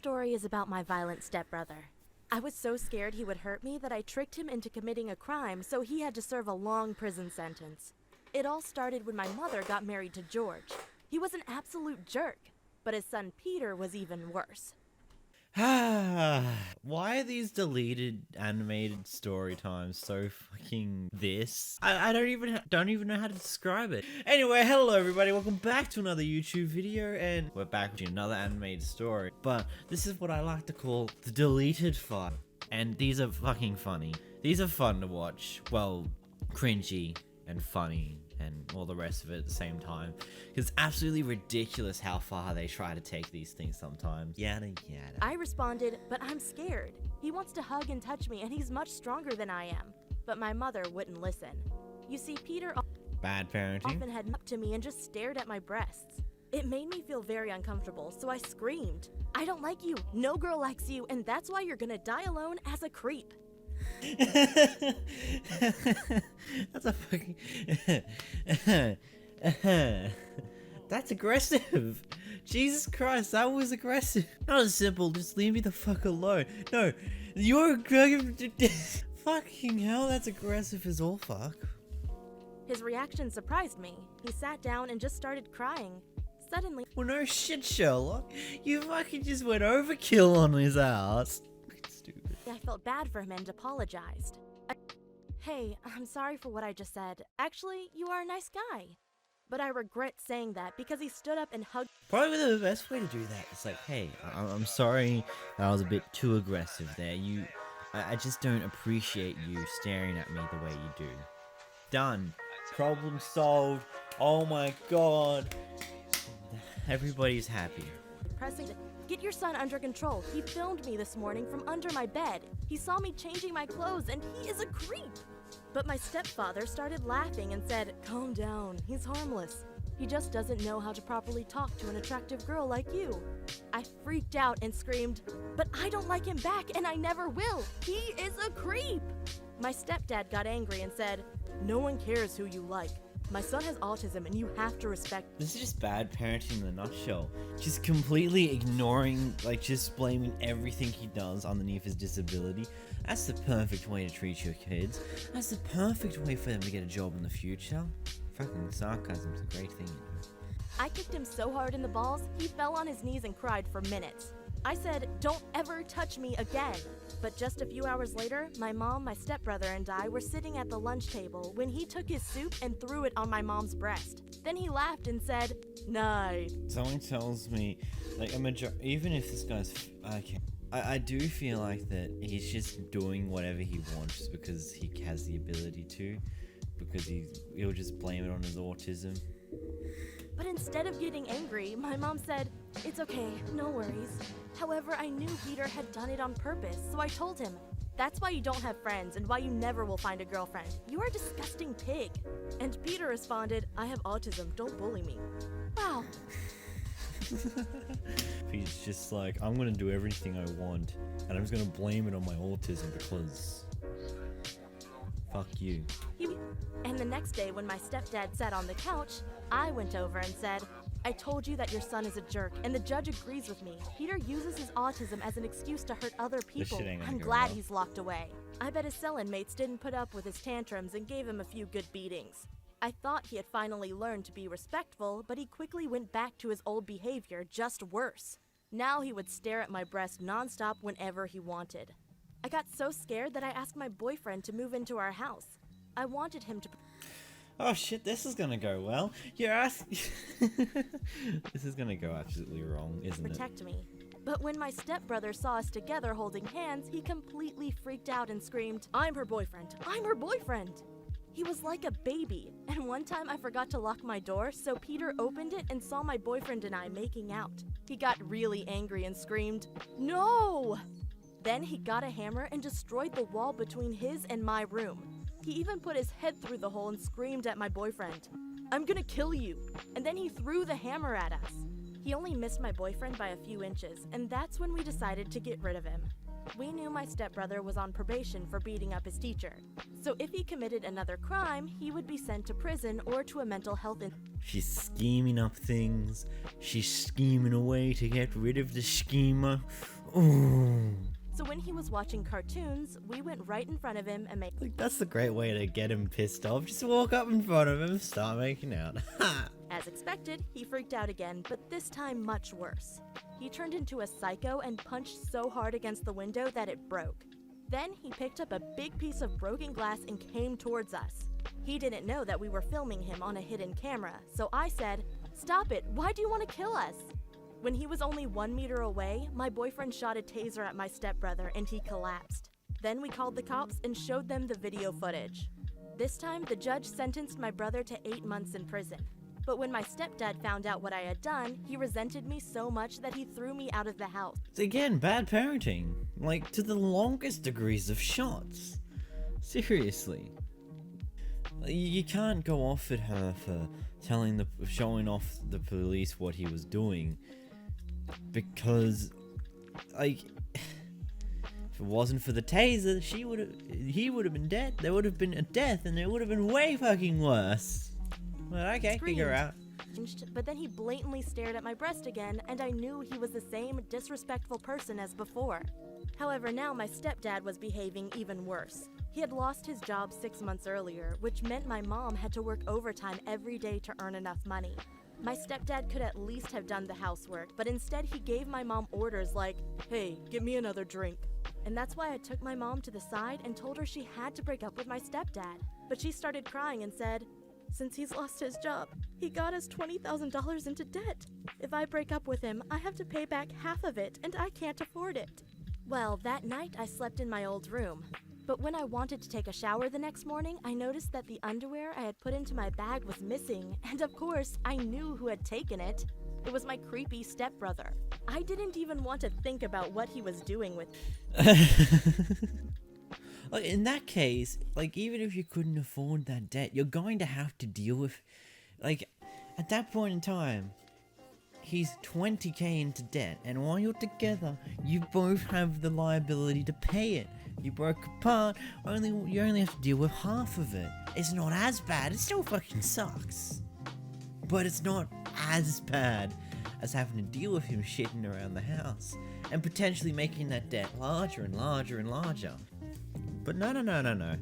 story is about my violent stepbrother. I was so scared he would hurt me that I tricked him into committing a crime, so he had to serve a long prison sentence. It all started when my mother got married to George. He was an absolute jerk, but his son Peter was even worse. Why are these deleted animated story times so fucking this? I don't even know how to describe it. Anyway, hello everybody, welcome back to another YouTube video, and we're back with another animated story. But this is what I like to call the deleted file. And these are fucking funny. These are fun to watch. Well, cringy and funny and all the rest of it at the same time. It's absolutely ridiculous how far they try to take these things sometimes. Yada yada. I responded, but I'm scared. He wants to hug and touch me, and he's much stronger than I am. But my mother wouldn't listen. You see, Peter Bad parenting. often had up to me and just stared at my breasts. It made me feel very uncomfortable, so I screamed, "I don't like you, no girl likes you, and that's why you're gonna die alone as a creep." That's a fucking that's aggressive. Jesus Christ, that was aggressive. Not as simple, just leave me the fuck alone. No, you're fucking hell, that's aggressive as all fuck. His reaction surprised me. He sat down and just started crying. Suddenly, Well, no shit, Sherlock. You fucking just went overkill on his ass. Stupid. I felt bad for him and apologized. Hey, I'm sorry for what I just said. Actually, you are a nice guy. But I regret saying that because he stood up and hugged. Probably the best way to do that is like, hey, I'm sorry that I was a bit too aggressive there. I just don't appreciate you staring at me the way you do. Done. Problem solved. Oh my god. Everybody's happy. Pressing to get your son under control. He filmed me this morning from under my bed. He saw me changing my clothes and he is a creep. But my stepfather started laughing and said, "Calm down, he's harmless. He just doesn't know how to properly talk to an attractive girl like you." I freaked out and screamed, "But I don't like him back and I never will. He is a creep." My stepdad got angry and said, "No one cares who you like. My son has autism and you have to respect." This is just bad parenting in a nutshell. Just completely ignoring, like just blaming everything he does underneath his disability. That's the perfect way to treat your kids. That's the perfect way for them to get a job in the future. Fucking sarcasm's a great thing, you know. I kicked him so hard in the balls, he fell on his knees and cried for minutes. I said, "Don't ever touch me again." But just a few hours later, my mom, my stepbrother, and I were sitting at the lunch table when he took his soup and threw it on my mom's breast. Then he laughed and said, "Nice." Someone tells me, like, even if this guy's okay, I do feel like that he's just doing whatever he wants because he has the ability to, because he'll just blame it on his autism. But instead of getting angry, my mom said, "It's okay, no worries." However, I knew Peter had done it on purpose, so I told him, "That's why you don't have friends and why you never will find a girlfriend. You are a disgusting pig." And Peter responded, "I have autism, don't bully me." Wow. He's just like, I'm gonna do everything I want, and I'm just gonna blame it on my autism because fuck you. And the next day when my stepdad sat on the couch, I went over and said, "I told you that your son is a jerk, and the judge agrees with me. Peter uses his autism as an excuse to hurt other people. shit ain't gonna I'm go glad well." he's locked away." I bet his cell inmates didn't put up with his tantrums and gave him a few good beatings. I thought he had finally learned to be respectful, but he quickly went back to his old behavior, just worse. Now he would stare at my breast nonstop whenever he wanted. I got so scared that I asked my boyfriend to move into our house. I wanted him to Oh shit, this is gonna go well. You're asking. This is gonna go absolutely wrong, isn't it? protect me. But when my stepbrother saw us together holding hands, he completely freaked out and screamed, "I'm her boyfriend! I'm her boyfriend!" He was like a baby, and one time I forgot to lock my door, so Peter opened it and saw my boyfriend and I making out. He got really angry and screamed, "No!" Then he got a hammer and destroyed the wall between his and my room. He even put his head through the hole and screamed at my boyfriend, "I'm gonna kill you!" And then he threw the hammer at us. He only missed my boyfriend by a few inches, and that's when we decided to get rid of him. We knew my stepbrother was on probation for beating up his teacher, so if he committed another crime, he would be sent to prison or to a mental health She's scheming up things. She's scheming a way to get rid of the schemer. Ooh. So when he was watching cartoons, we went right in front of him and made. Like, that's the great way to get him pissed off. Just walk up in front of him and start making out. As expected, he freaked out again, but this time much worse. He turned into a psycho and punched so hard against the window that it broke. Then he picked up a big piece of broken glass and came towards us. He didn't know that we were filming him on a hidden camera, so I said, "Stop it, why do you want to kill us?" When he was only 1 meter away, my boyfriend shot a taser at my stepbrother and he collapsed. Then we called the cops and showed them the video footage. This time, the judge sentenced my brother to 8 months in prison. But when my stepdad found out what I had done, he resented me so much that he threw me out of the house. Again, bad parenting. Like, to the longest degrees of shots. Seriously. You can't go off at her for showing off the police what he was doing. Because, like, if it wasn't for the taser, he would have been dead. There would have been a death, and it would have been way fucking worse. But okay, figure out. But then he blatantly stared at my breast again, and I knew he was the same disrespectful person as before. However, now my stepdad was behaving even worse. He had lost his job 6 months earlier, which meant my mom had to work overtime every day to earn enough money. My stepdad could at least have done the housework, but instead he gave my mom orders like, "Hey, get me another drink." And that's why I took my mom to the side and told her she had to break up with my stepdad. But she started crying and said, "Since he's lost his job, he got us $20,000 into debt. If I break up with him, I have to pay back half of it, and I can't afford it." Well, that night I slept in my old room. But when I wanted to take a shower the next morning, I noticed that the underwear I had put into my bag was missing, and of course, I knew who had taken it. It was my creepy stepbrother. I didn't even want to think about what he was doing with Like, in that case, like, even if you couldn't afford that debt, you're going to have to deal with, like, at that point in time, he's 20k into debt, and while you're together, you both have the liability to pay it. You broke apart, you only have to deal with half of it. It's not as bad, it still fucking sucks. But it's not as bad as having to deal with him shitting around the house, and potentially making that debt larger and larger and larger. But no.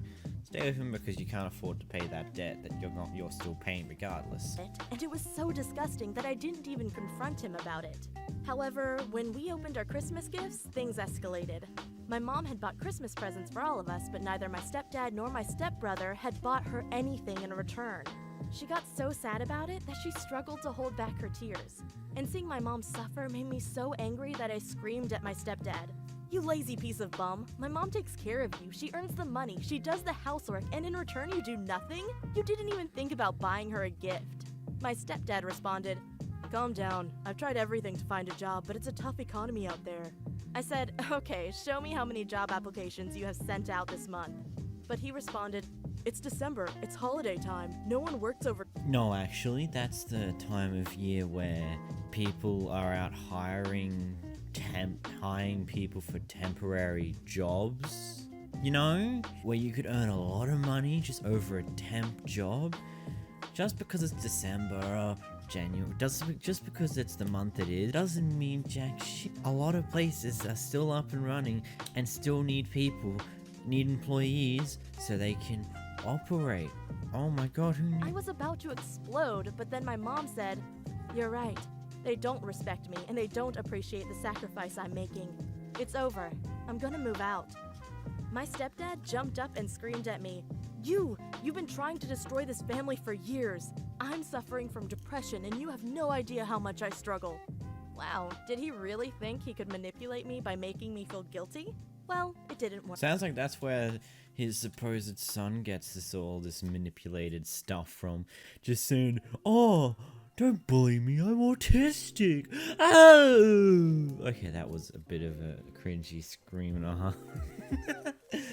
Stay with him because you can't afford to pay that debt that you're still paying regardless. And it was so disgusting that I didn't even confront him about it. However, when we opened our Christmas gifts, things escalated. My mom had bought Christmas presents for all of us, but neither my stepdad nor my stepbrother had bought her anything in return. She got so sad about it that she struggled to hold back her tears. And seeing my mom suffer made me so angry that I screamed at my stepdad. "You lazy piece of bum. My mom takes care of you. She earns the money. She does the housework, and in return you do nothing? You didn't even think about buying her a gift." My stepdad responded, "Calm down. I've tried everything to find a job, but it's a tough economy out there." I said, "Okay, show me how many job applications you have sent out this month." But he responded, "It's December. It's holiday time. No one works over." No, actually, that's the time of year where people are out hiring people for temporary jobs, you know, where you could earn a lot of money just over a temp job. Just because it's December or January, just because it's the month it is, doesn't mean jack shit. A lot of places are still up and running and still need employees so they can operate. Oh my god, who knew? I was about to explode, but then my mom said, "You're right. They don't respect me, and they don't appreciate the sacrifice I'm making. It's over. I'm gonna move out." My stepdad jumped up and screamed at me, You've been trying to destroy this family for years. I'm suffering from depression, and you have no idea how much I struggle." Wow, did he really think he could manipulate me by making me feel guilty? Well, it didn't work. Sounds like that's where his supposed son gets all this manipulated stuff from. Just saying, "Oh, don't bully me, I'm autistic. Oh!" Okay, that was a bit of a cringy scream and a half.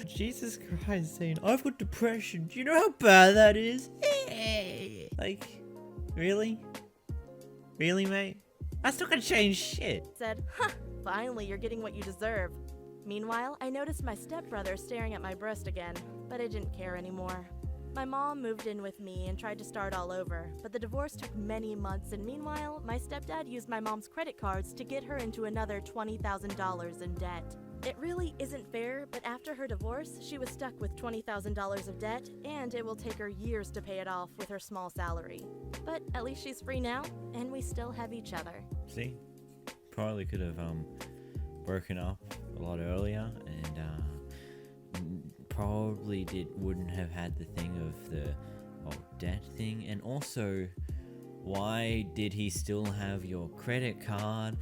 Jesus Christ, saying, "I've got depression. Do you know how bad that is?" Like, really? Really, mate? That's not gonna change shit. Said, "Finally, you're getting what you deserve." Meanwhile, I noticed my stepbrother staring at my breast again, but I didn't care anymore. My mom moved in with me and tried to start all over, but the divorce took many months, and meanwhile, my stepdad used my mom's credit cards to get her into another $20,000 in debt. It really isn't fair, but after her divorce, she was stuck with $20,000 of debt, and it will take her years to pay it off with her small salary. But at least she's free now, and we still have each other. See? Probably could have broken up a lot earlier, and probably wouldn't have had the thing of the debt thing. And also, why did he still have your credit card?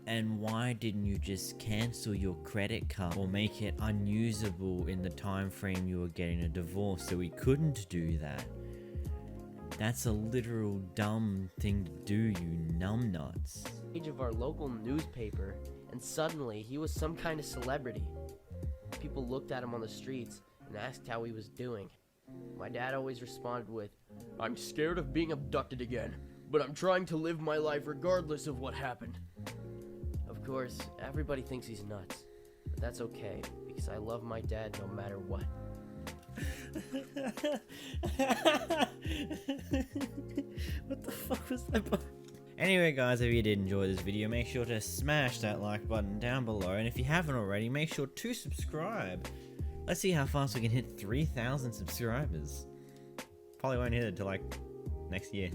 And why didn't you just cancel your credit card or make it unusable in the time frame you were getting a divorce so he couldn't do that? That's a literal dumb thing to do, you numbnuts. Page of our local newspaper, and suddenly he was some kind of celebrity. People looked at him on the streets and asked how he was doing. My dad always responded with, "I'm scared of being abducted again, but I'm trying to live my life regardless of what happened." Of course, everybody thinks he's nuts, but that's okay, because I love my dad no matter what. What the fuck was that? Anyway guys, if you did enjoy this video, make sure to smash that like button down below, and if you haven't already, make sure to subscribe. Let's see how fast we can hit 3,000 subscribers. Probably won't hit it till like next year.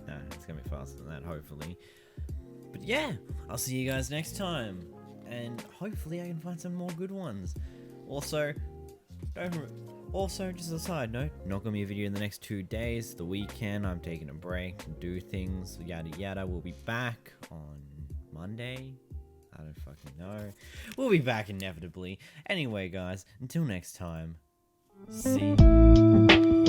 Nah, it's gonna be faster than that, hopefully. But yeah, I'll see you guys next time, and hopefully I can find some more good ones. Also, just as a side note, not gonna be a video in the next 2 days. The weekend, I'm taking a break to do things, yada yada. We'll be back on Monday. I don't fucking know. We'll be back inevitably. Anyway, guys, until next time, see you.